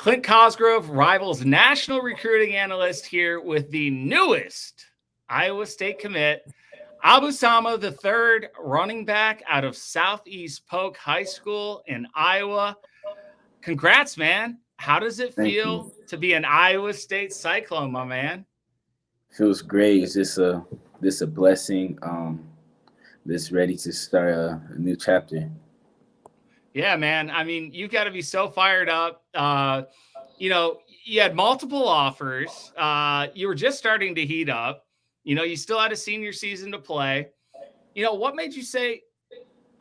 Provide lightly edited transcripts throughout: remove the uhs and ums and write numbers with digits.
Clint Cosgrove rivals national recruiting analyst here with the newest Iowa State commit, Abu Sama the third, running back out of Southeast Polk High School in Iowa. Congrats, man. How does it Thank feel you. to be an Iowa State Cyclone, my man? Feels great. It's just a blessing. Just ready to start a new chapter. Yeah, man. I mean, you've got to be so fired up. You had multiple offers. You were just starting to heat up. You still had a senior season to play. What made you say,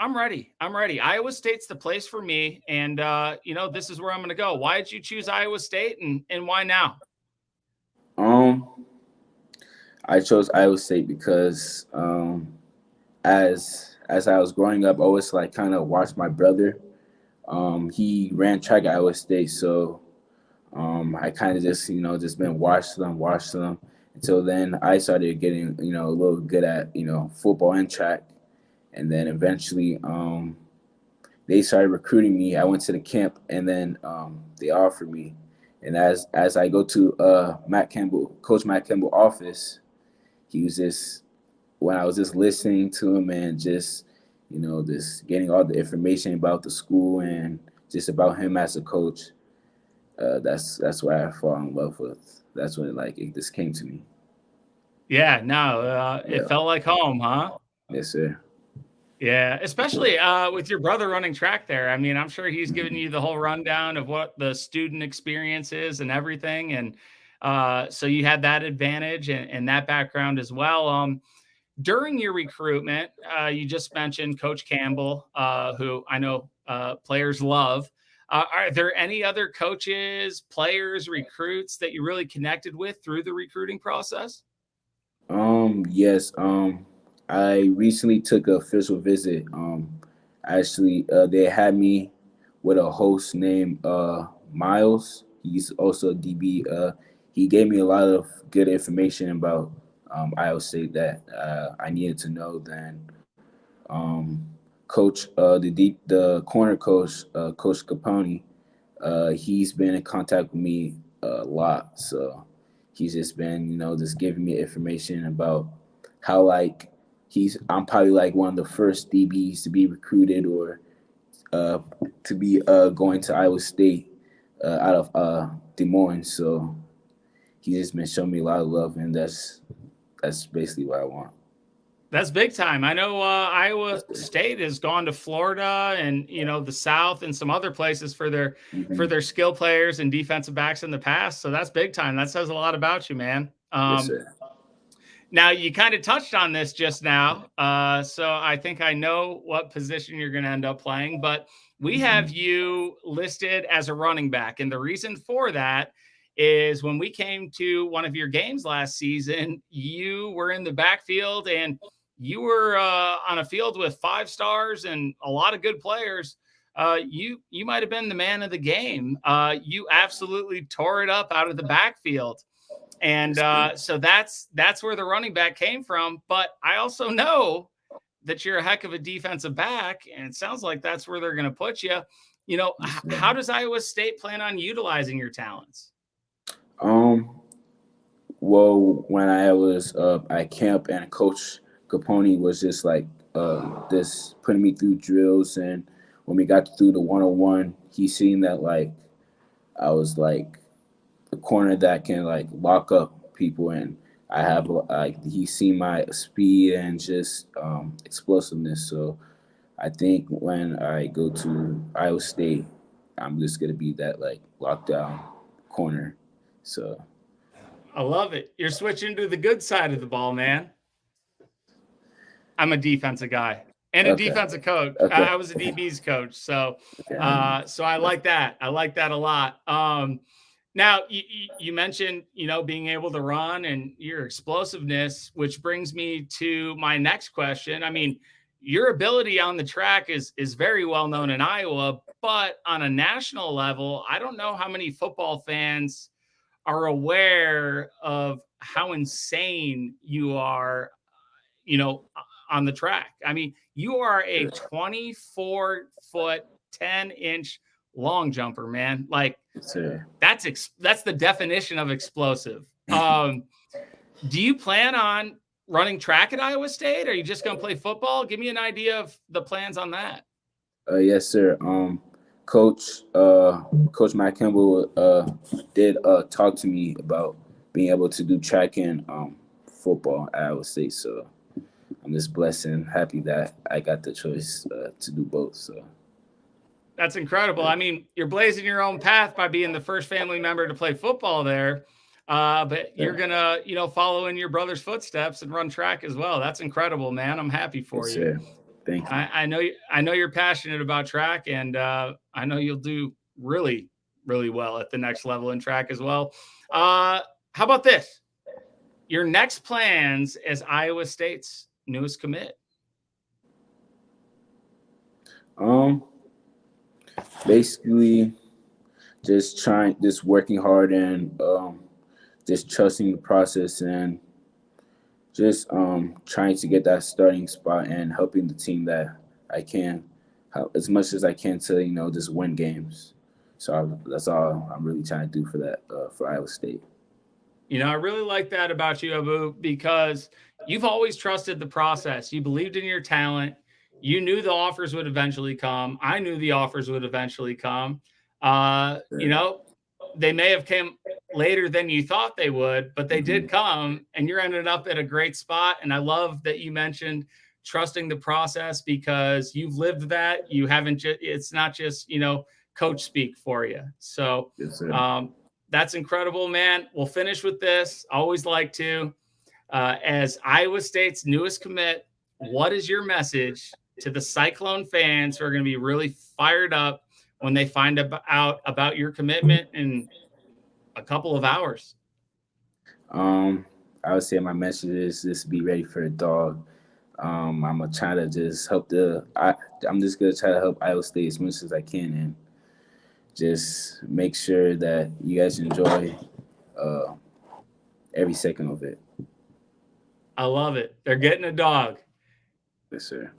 I'm ready. I'm ready. Iowa State's the place for me. And, this is where I'm going to go. Why did you choose Iowa State and why now? Um, I chose Iowa State because as I was growing up, I always like kind of watched my brother. He ran track at Iowa State, so I kind of just just been watching them until then. I started getting a little good at football and track, and then eventually they started recruiting me. I went to the camp, and then they offered me. And as I go to Coach Matt Campbell office, he was just when I was just listening to him and just just getting all the information about the school and just about him as a coach. That's why I fall in love with. That's when it just came to me. Yeah, no, it Yeah, felt like home, huh? yes, sir. Yeah, especially with your brother running track there. I mean, I'm sure he's giving Mhm. you the whole rundown of what the student experience is and everything. And so you had that advantage and that background as well. During your recruitment, you just mentioned Coach Campbell, who I know players love. Are there any other coaches, players, recruits that you really connected with through the recruiting process? Yes. I recently took an official visit. Actually, they had me with a host named Miles. He's also a DB. He gave me a lot of good information about Iowa State that I needed to know. Then, um, Coach, the corner coach, Coach Capone, he's been in contact with me a lot. So he's just been, just giving me information about how I'm probably like one of the first DBs to be recruited or uh, to be going to Iowa State out of Des Moines. So he's just been showing me a lot of love, and that's basically what I want. That's big time. I know Iowa State has gone to Florida and the South and some other places for their Mm-hmm. skill players and defensive backs in the past. So that's big time. That says a lot about you, man. Yes, sir. Now you kind of touched on this just now, so I think I know what position you're going to end up playing. But we have Mm-hmm. you listed as a running back, and the reason for that is when we came to one of your games last season, you were in the backfield and you were on a field with 5 stars and a lot of good players. You might have been the man of the game. You absolutely tore it up out of the backfield. And Yes, sir. so that's where the running back came from. But I also know that you're a heck of a defensive back, and it sounds like that's where they're going to put you. Yes, sir. How does Iowa State plan on utilizing your talents? Um, Well, when I was at camp and Coach Capone was just like this putting me through drills, and when we got through the 101, he seen that like I was like the corner that can like lock up people, and I have like he seen my speed and just explosiveness. So I think when I go to Iowa State, I'm just gonna be that like lockdown corner. So I love it. You're switching to the good side of the ball, man. I'm a defensive guy and a okay, defensive coach. okay, I was a DB's coach, so okay. so I like that. I like that a lot. Now you mentioned being able to run and your explosiveness, which brings me to my next question. I mean, your ability on the track is very well known in Iowa, but on a national level, I don't know how many football fans are aware of how insane you are you know, on the track. I mean, you are a 24-foot, 10-inch long jumper, man. Like Yes, sir. that's the definition of explosive. Do you plan on running track at Iowa State? Or are you just going to play football? Give me an idea of the plans on that. Yes, sir. Coach, Coach Matt Kimball, did talk to me about being able to do track and football at Iowa State. So I'm just blessed and happy that I got the choice to do both. So That's incredible. I mean, you're blazing your own path by being the first family member to play football there. But you're yeah. gonna, follow in your brother's footsteps and run track as well. That's incredible, man. I'm happy for Yes, you. sir. Thank you. I know you're passionate about track, and I know you'll do really, really well at the next level in track as well. How about this? Your next plans as Iowa State's newest commit? Um, Basically, just working hard and just trusting the process and just trying to get that starting spot and helping the team that I can, help as much as I can to just win games. So that's all I'm really trying to do for that for Iowa State. I really like that about you, Abu, because you've always trusted the process. You believed in your talent. You knew the offers would eventually come. I knew the offers would eventually come. Yeah. They may have come later than you thought they would, but they did Hmm. come, and you're ended up at a great spot. And I love that you mentioned trusting the process because you've lived that. You haven't just, it's not just, coach speak for you. So, Yes, sir. um, that's incredible, man. We'll finish with this. Always like to. As Iowa State's newest commit, what is your message to the Cyclone fans who are going to be really fired up when they find out about your commitment in a couple of hours? Um, I would say my message is just be ready for a dog. I'm gonna try to just I'm just gonna try to help Iowa State as much as I can and just make sure that you guys enjoy uh, every second of it. I love it. They're getting a dog. Yes, sir.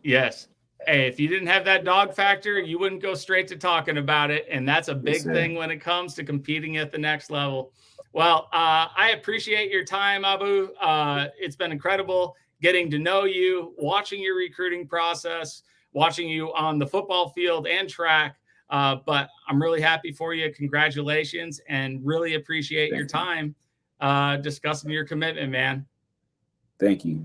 Yes. Hey, if you didn't have that dog factor, you wouldn't go straight to talking about it. And that's a Yes, big sir. thing when it comes to competing at the next level. Well, I appreciate your time, Abu. It's been incredible getting to know you, watching your recruiting process, watching you on the football field and track. But I'm really happy for you. Congratulations, and really appreciate your Thank you. time discussing your commitment, man. Thank you.